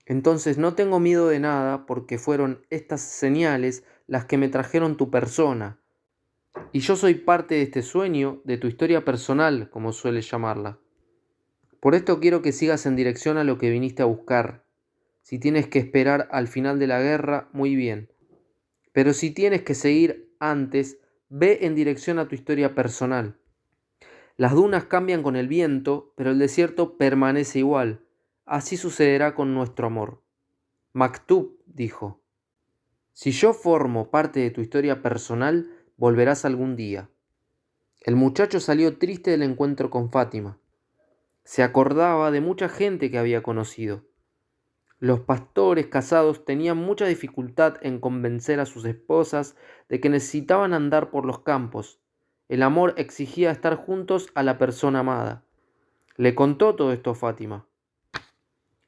Entonces no tengo miedo de nada porque fueron estas señales las que me trajeron tu persona. Y yo soy parte de este sueño, de tu historia personal, como sueles llamarla. Por esto quiero que sigas en dirección a lo que viniste a buscar. Si tienes que esperar al final de la guerra, muy bien. Pero si tienes que seguir antes, ve en dirección a tu historia personal. Las dunas cambian con el viento, pero el desierto permanece igual. Así sucederá con nuestro amor. Maktub dijo, si yo formo parte de tu historia personal, volverás algún día. El muchacho salió triste del encuentro con Fátima. Se acordaba de mucha gente que había conocido. Los pastores casados tenían mucha dificultad en convencer a sus esposas de que necesitaban andar por los campos. El amor exigía estar juntos a la persona amada. Le contó todo esto a Fátima.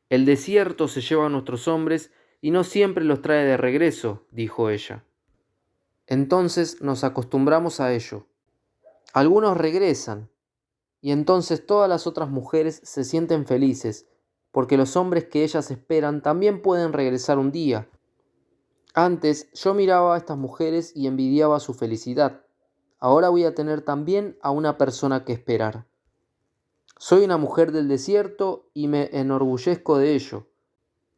El desierto se lleva a nuestros hombres y no siempre los trae de regreso, dijo ella. Entonces nos acostumbramos a ello. Algunos regresan, y entonces todas las otras mujeres se sienten felices, porque los hombres que ellas esperan también pueden regresar un día. Antes yo miraba a estas mujeres y envidiaba su felicidad. Ahora voy a tener también a una persona que esperar. Soy una mujer del desierto y me enorgullezco de ello.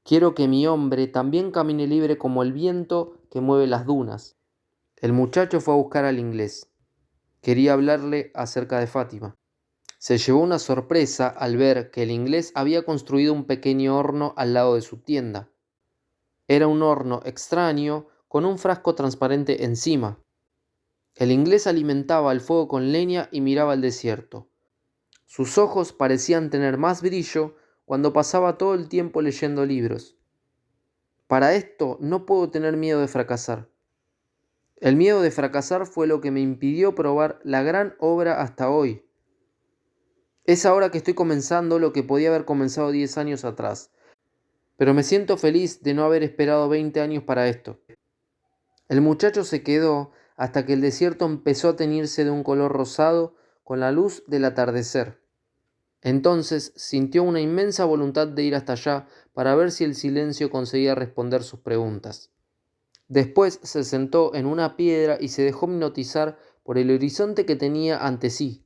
Quiero que mi hombre también camine libre como el viento que mueve las dunas. El muchacho fue a buscar al inglés. Quería hablarle acerca de Fátima. Se llevó una sorpresa al ver que el inglés había construido un pequeño horno al lado de su tienda. Era un horno extraño con un frasco transparente encima. El inglés alimentaba el fuego con leña y miraba el desierto. Sus ojos parecían tener más brillo cuando pasaba todo el tiempo leyendo libros. Para esto no puedo tener miedo de fracasar. El miedo de fracasar fue lo que me impidió probar la gran obra hasta hoy. Es ahora que estoy comenzando lo que podía haber comenzado 10 años atrás. Pero me siento feliz de no haber esperado 20 años para esto. El muchacho se quedó hasta que el desierto empezó a teñirse de un color rosado con la luz del atardecer. Entonces sintió una inmensa voluntad de ir hasta allá para ver si el silencio conseguía responder sus preguntas. Después se sentó en una piedra y se dejó hipnotizar por el horizonte que tenía ante sí.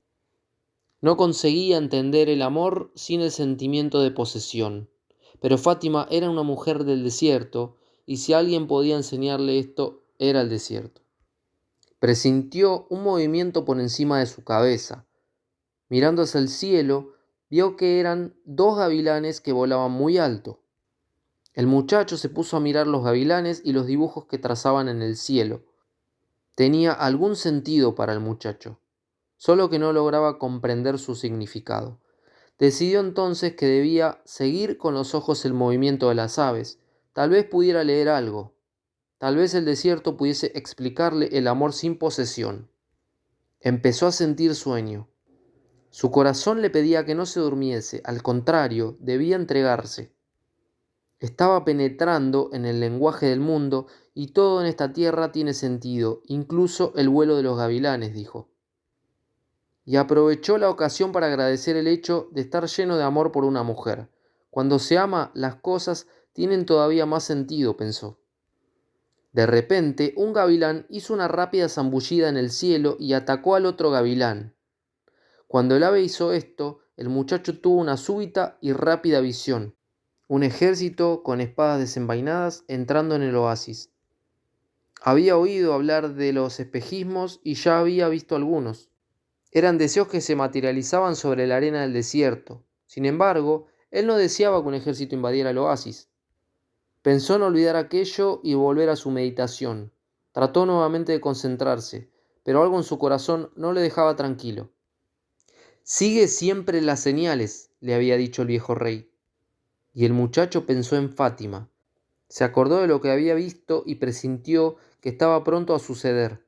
No conseguía entender el amor sin el sentimiento de posesión. Pero Fátima era una mujer del desierto, y si alguien podía enseñarle esto, era el desierto. Presintió un movimiento por encima de su cabeza. Mirando hacia el cielo, vio que eran 2 gavilanes que volaban muy alto. El muchacho se puso a mirar los gavilanes y los dibujos que trazaban en el cielo. Tenía algún sentido para el muchacho, solo que no lograba comprender su significado. Decidió entonces que debía seguir con los ojos el movimiento de las aves. Tal vez pudiera leer algo. Tal vez el desierto pudiese explicarle el amor sin posesión. Empezó a sentir sueño. Su corazón le pedía que no se durmiese, al contrario, debía entregarse. Estaba penetrando en el lenguaje del mundo y todo en esta tierra tiene sentido, incluso el vuelo de los gavilanes, dijo. Y aprovechó la ocasión para agradecer el hecho de estar lleno de amor por una mujer. Cuando se ama, las cosas tienen todavía más sentido, pensó. De repente, un gavilán hizo una rápida zambullida en el cielo y atacó al otro gavilán. Cuando el ave hizo esto, el muchacho tuvo una súbita y rápida visión. Un ejército con espadas desenvainadas entrando en el oasis. Había oído hablar de los espejismos y ya había visto algunos. Eran deseos que se materializaban sobre la arena del desierto. Sin embargo, él no deseaba que un ejército invadiera el oasis. Pensó en olvidar aquello y volver a su meditación. Trató nuevamente de concentrarse, pero algo en su corazón no le dejaba tranquilo. Sigue siempre las señales, le había dicho el viejo rey. Y el muchacho pensó en Fátima. Se acordó de lo que había visto y presintió que estaba pronto a suceder.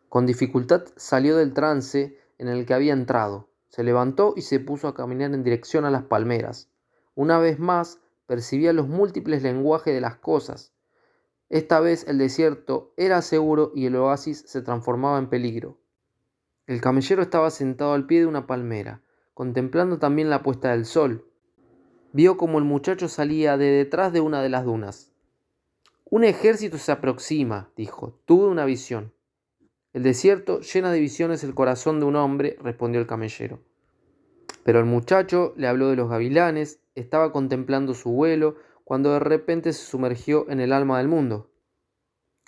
Con dificultad salió del trance en el que había entrado. Se levantó y se puso a caminar en dirección a las palmeras. Una vez más percibía los múltiples lenguajes de las cosas. Esta vez el desierto era seguro y el oasis se transformaba en peligro. El camellero estaba sentado al pie de una palmera, contemplando también la puesta del sol. Vio como el muchacho salía de detrás de una de las dunas. Un ejército se aproxima, dijo. Tuve una visión. El desierto llena de visiones el corazón de un hombre, respondió el camellero. Pero el muchacho le habló de los gavilanes, estaba contemplando su vuelo, cuando de repente se sumergió en el alma del mundo.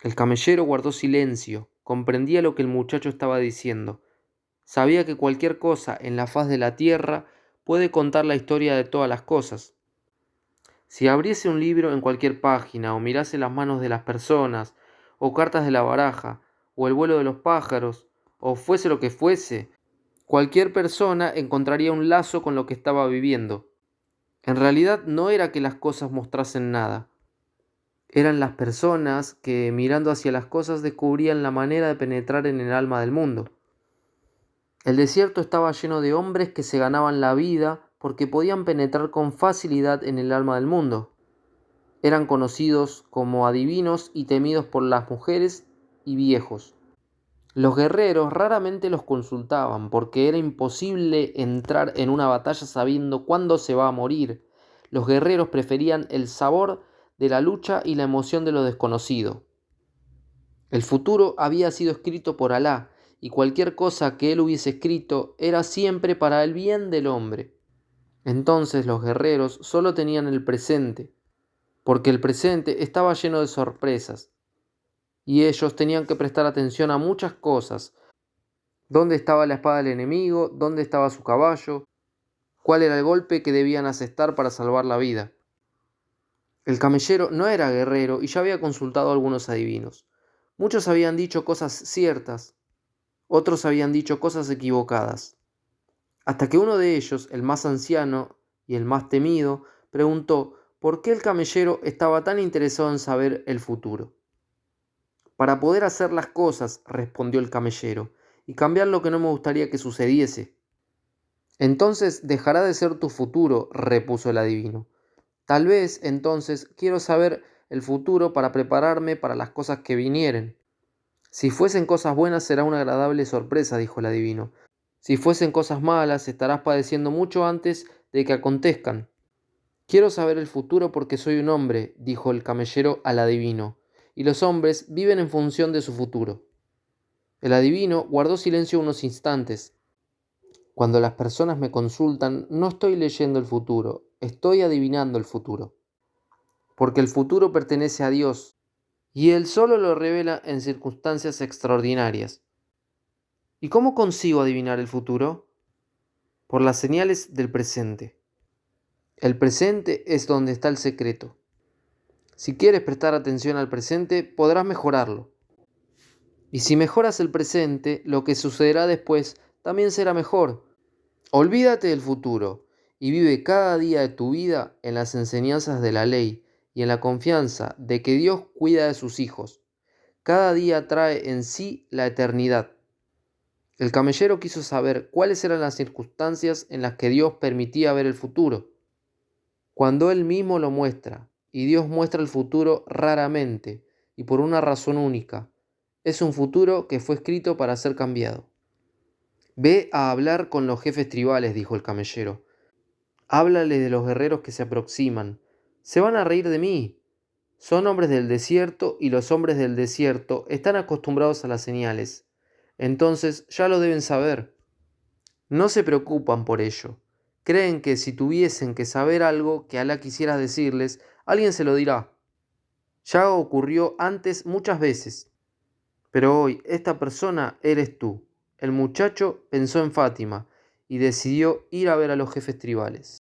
El camellero guardó silencio, comprendía lo que el muchacho estaba diciendo. Sabía que cualquier cosa en la faz de la tierra puede contar la historia de todas las cosas. Si abriese un libro en cualquier página, o mirase las manos de las personas, o cartas de la baraja, o el vuelo de los pájaros, o fuese lo que fuese, cualquier persona encontraría un lazo con lo que estaba viviendo. En realidad no era que las cosas mostrasen nada. Eran las personas que, mirando hacia las cosas, descubrían la manera de penetrar en el alma del mundo. El desierto estaba lleno de hombres que se ganaban la vida porque podían penetrar con facilidad en el alma del mundo. Eran conocidos como adivinos y temidos por las mujeres y viejos. Los guerreros raramente los consultaban porque era imposible entrar en una batalla sabiendo cuándo se va a morir. Los guerreros preferían el sabor de la lucha y la emoción de lo desconocido. El futuro había sido escrito por Alá, y cualquier cosa que él hubiese escrito era siempre para el bien del hombre. Entonces los guerreros solo tenían el presente, porque el presente estaba lleno de sorpresas, y ellos tenían que prestar atención a muchas cosas. ¿Dónde estaba la espada del enemigo? ¿Dónde estaba su caballo? ¿Cuál era el golpe que debían asestar para salvar la vida? El camellero no era guerrero y ya había consultado a algunos adivinos. Muchos habían dicho cosas ciertas, otros habían dicho cosas equivocadas. Hasta que uno de ellos, el más anciano y el más temido, preguntó por qué el camellero estaba tan interesado en saber el futuro. Para poder hacer las cosas, respondió el camellero, y cambiar lo que no me gustaría que sucediese. Entonces dejará de ser tu futuro, repuso el adivino. Tal vez, entonces, quiero saber el futuro para prepararme para las cosas que vinieren. Si fuesen cosas buenas será una agradable sorpresa, dijo el adivino. Si fuesen cosas malas estarás padeciendo mucho antes de que acontezcan. Quiero saber el futuro porque soy un hombre, dijo el camellero al adivino, y los hombres viven en función de su futuro. El adivino guardó silencio unos instantes. Cuando las personas me consultan, no estoy leyendo el futuro, estoy adivinando el futuro. Porque el futuro pertenece a Dios. y Él solo lo revela en circunstancias extraordinarias. ¿Y cómo consigo adivinar el futuro? Por las señales del presente. El presente es donde está el secreto. Si quieres prestar atención al presente, podrás mejorarlo. Y si mejoras el presente, lo que sucederá después también será mejor. Olvídate del futuro y vive cada día de tu vida en las enseñanzas de la ley y en la confianza de que Dios cuida de sus hijos. Cada día trae en sí la eternidad. El camellero quiso saber cuáles eran las circunstancias en las que Dios permitía ver el futuro. Cuando Él mismo lo muestra, y Dios muestra el futuro raramente y por una razón única, es un futuro que fue escrito para ser cambiado. Ve a hablar con los jefes tribales, dijo el camellero. Háblale de los guerreros que se aproximan. Se van a reír de mí. Son hombres del desierto y los hombres del desierto están acostumbrados a las señales. Entonces ya lo deben saber. No se preocupan por ello. Creen que si tuviesen que saber algo que Alá quisiera decirles, alguien se lo dirá. Ya ocurrió antes muchas veces. Pero hoy esta persona eres tú. El muchacho pensó en Fátima y decidió ir a ver a los jefes tribales.